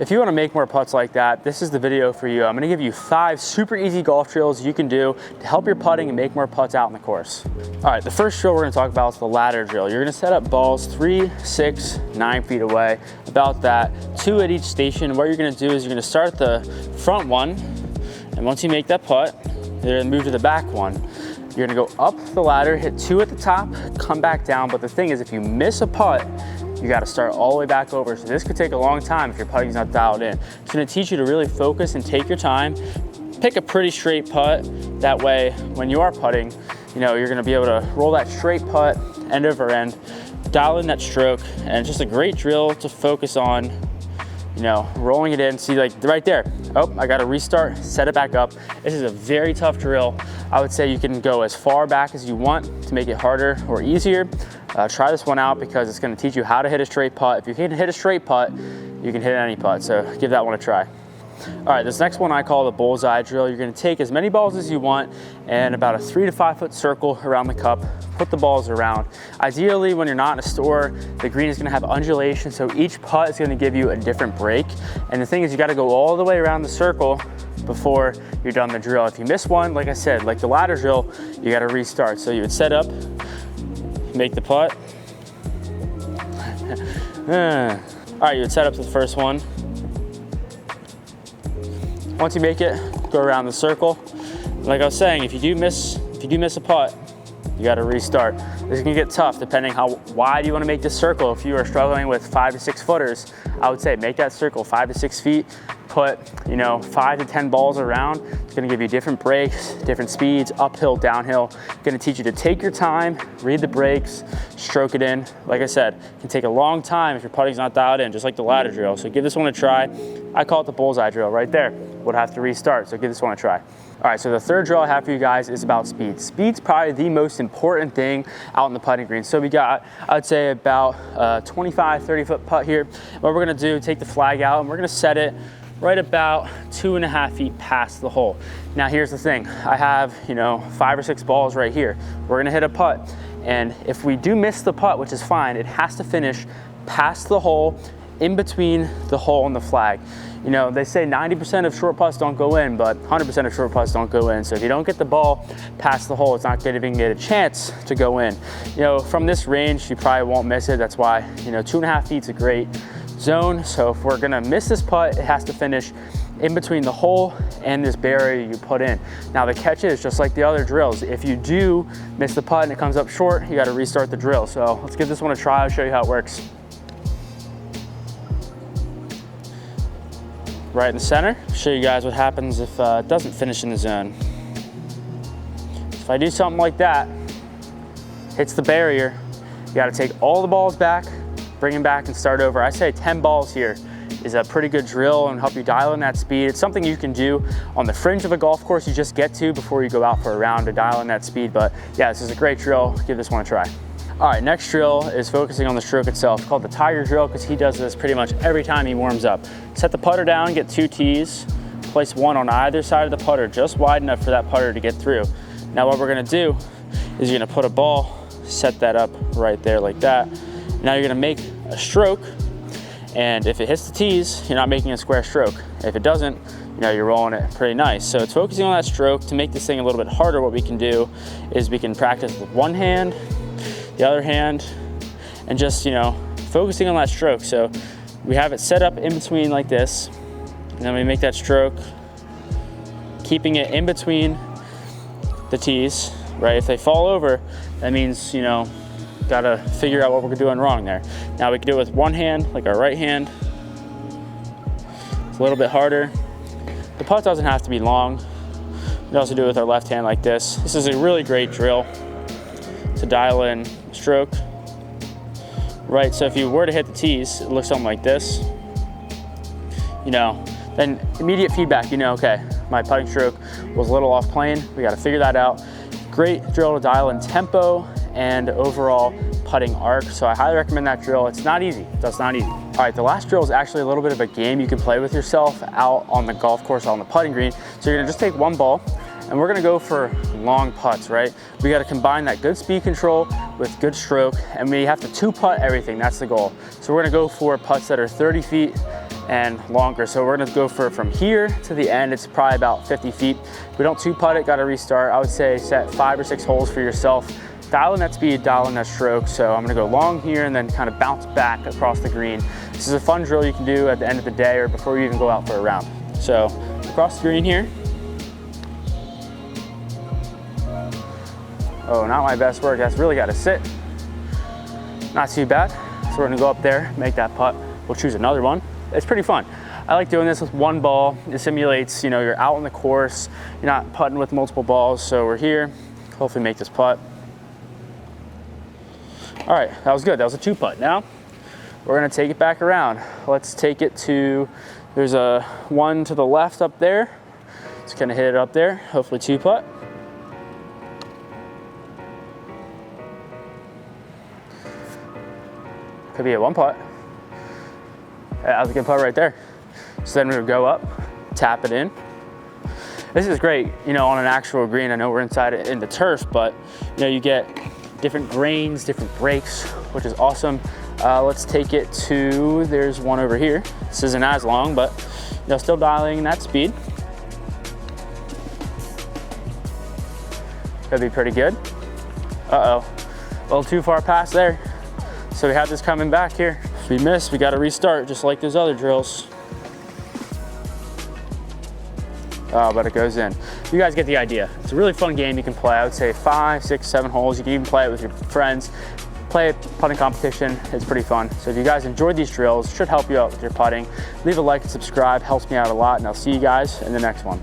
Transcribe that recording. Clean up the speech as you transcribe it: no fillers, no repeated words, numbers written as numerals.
If you want to make more putts like that, this is the video for you. I'm going to give you 5 super easy golf drills you can do to help your putting and make more putts out in the course. All right, the first drill we're going to talk about is the ladder drill. You're going to set up balls 3, 6, 9 feet away, about that, 2 at each station. What you're going to do is you're going to start at the front one, and once you make that putt, you're going to move to the back one. You're going to go up the ladder, hit 2 at the top, come back down. But the thing is, if you miss a putt, you got to start all the way back over. So this could take a long time if your putting's not dialed in. It's going to teach you to really focus and take your time. Pick a pretty straight putt. That way, when you are putting, you know, you're going to be able to roll that straight putt end over end, dial in that stroke, and it's just a great drill to focus on, you know, rolling it in. See, like right there, oh, I got to restart, set it back up. This is a very tough drill. I would say you can go as far back as you want to make it harder or easier. Try this one out because it's going to teach you how to hit a straight putt. If you can hit a straight putt, you can hit any putt. So give that one a try. All right, this next one I call the bullseye drill. You're going to take as many balls as you want and about a 3 to 5 foot circle around the cup. Put the balls around. Ideally, when you're not in a store, the green is going to have undulation, so each putt is going to give you a different break. And the thing is, you got to go all the way around the circle before you're done the drill. If you miss one, like I said, like the ladder drill, you got to restart. So you would set up, make the putt. All right, you would set up to the first one. Once you make it, go around the circle. Like I was saying, if you do miss a putt, you got to restart. This can get tough depending how wide you want to make this circle. If you are struggling with 5 to 6 footers, I would say make that circle 5 to 6 feet. Put, you know, 5 to 10 balls around. It's going to give you different breaks, different speeds, uphill, downhill. Going to teach you to take your time, read the breaks, stroke it in. Like I said, it can take a long time if your putting's not dialed in, just like the ladder drill. So give this one a try. I call it the bullseye drill right there. Would have to restart, so give this one a try. All right, so the third drill I have for you guys is about speed. Speed's probably the most important thing out in the putting green. So we got, I'd say, about a 25, 30 foot putt here. What we're gonna do, take the flag out, and we're gonna set it right about 2.5 feet past the hole. Now here's the thing, I have, you know, 5 or 6 balls right here. We're gonna hit a putt, and if we do miss the putt, which is fine, it has to finish past the hole, in between the hole and the flag. You know, they say 90% of short putts don't go in, but 100% of short putts don't go in. So if you don't get the ball past the hole, it's not going to even get a chance to go in. You know, from this range, you probably won't miss it. That's why, you know, 2.5 feet is a great zone. So if we're gonna miss this putt, it has to finish in between the hole and this barrier you put in. Now the catch is, just like the other drills, if you do miss the putt and it comes up short, you got to restart the drill. So let's give this one a try. I'll show you how it works. Right in the center. Show you guys what happens if it doesn't finish in the zone. If I do something like that, hits the barrier, you got to take all the balls back, bring them back and start over. I say 10 balls here is a pretty good drill and help you dial in that speed. It's something you can do on the fringe of a golf course you just get to before you go out for a round to dial in that speed. But yeah, this is a great drill. Give this one a try. All right, next drill is focusing on the stroke itself. It's called the Tiger drill because he does this pretty much every time he warms up. Set the putter down, get 2 tees, place one on either side of the putter, just wide enough for that putter to get through. Now what we're gonna do is you're gonna put a ball, set that up right there like that. Now you're gonna make a stroke, and if it hits the tees, you're not making a square stroke. If it doesn't, you know, you're rolling it pretty nice. So it's focusing on that stroke. To make this thing a little bit harder, what we can do is we can practice with one hand, the other hand, and just, you know, focusing on that stroke. So we have it set up in between like this, and then we make that stroke, keeping it in between the tees, right? If they fall over, that means, you know, gotta figure out what we're doing wrong there. Now we can do it with one hand, like our right hand. It's a little bit harder. The putt doesn't have to be long. We can also do it with our left hand like this. This is a really great drill to dial in stroke, right? So if you were to hit the tees, it looks something like this. You know, then immediate feedback, you know, okay, my putting stroke was a little off plane. We got to figure that out. Great drill to dial in tempo and overall putting arc. So I highly recommend that drill. It's not easy. That's not easy. All right, the last drill is actually a little bit of a game you can play with yourself out on the golf course, on the putting green. So you're gonna just take one ball and we're gonna go for long putts, right? We gotta combine that good speed control with good stroke, and we have to 2-putt everything. That's the goal. So we're gonna go for putts that are 30 feet and longer. So we're gonna go from here to the end. It's probably about 50 feet. If we don't two putt it, gotta restart. I would say set 5 or 6 holes for yourself. Dial in that speed, dial in that stroke. So I'm gonna go long here and then kind of bounce back across the green. This is a fun drill you can do at the end of the day or before you even go out for a round. So across the green here. Oh, not my best work. That's really gotta sit. Not too bad. So we're gonna go up there, make that putt. We'll choose another one. It's pretty fun. I like doing this with one ball. It simulates, you know, you're out on the course, you're not putting with multiple balls. So we're here, hopefully make this putt. All right, that was good. That was a 2 putt. Now we're gonna take it back around. Let's take it to, there's a 1 to the left up there. Just gonna hit it up there, hopefully 2 putt. Could be a 1 putt. That was a good putt right there. So then we would go up, tap it in. This is great, you know, on an actual green. I know we're inside in the turf, but you know, you get different grains, different breaks, which is awesome. Let's take it to, there's one over here. This isn't as long, but you know, still dialing that speed. Could be pretty good. Uh-oh, a little too far past there. So we have this coming back here. If we miss, we gotta restart just like those other drills. Oh, but it goes in. You guys get the idea. It's a really fun game you can play. I would say 5, 6, 7 holes. You can even play it with your friends. Play a putting competition. It's pretty fun. So if you guys enjoyed these drills, it should help you out with your putting. Leave a like and subscribe, helps me out a lot, and I'll see you guys in the next one.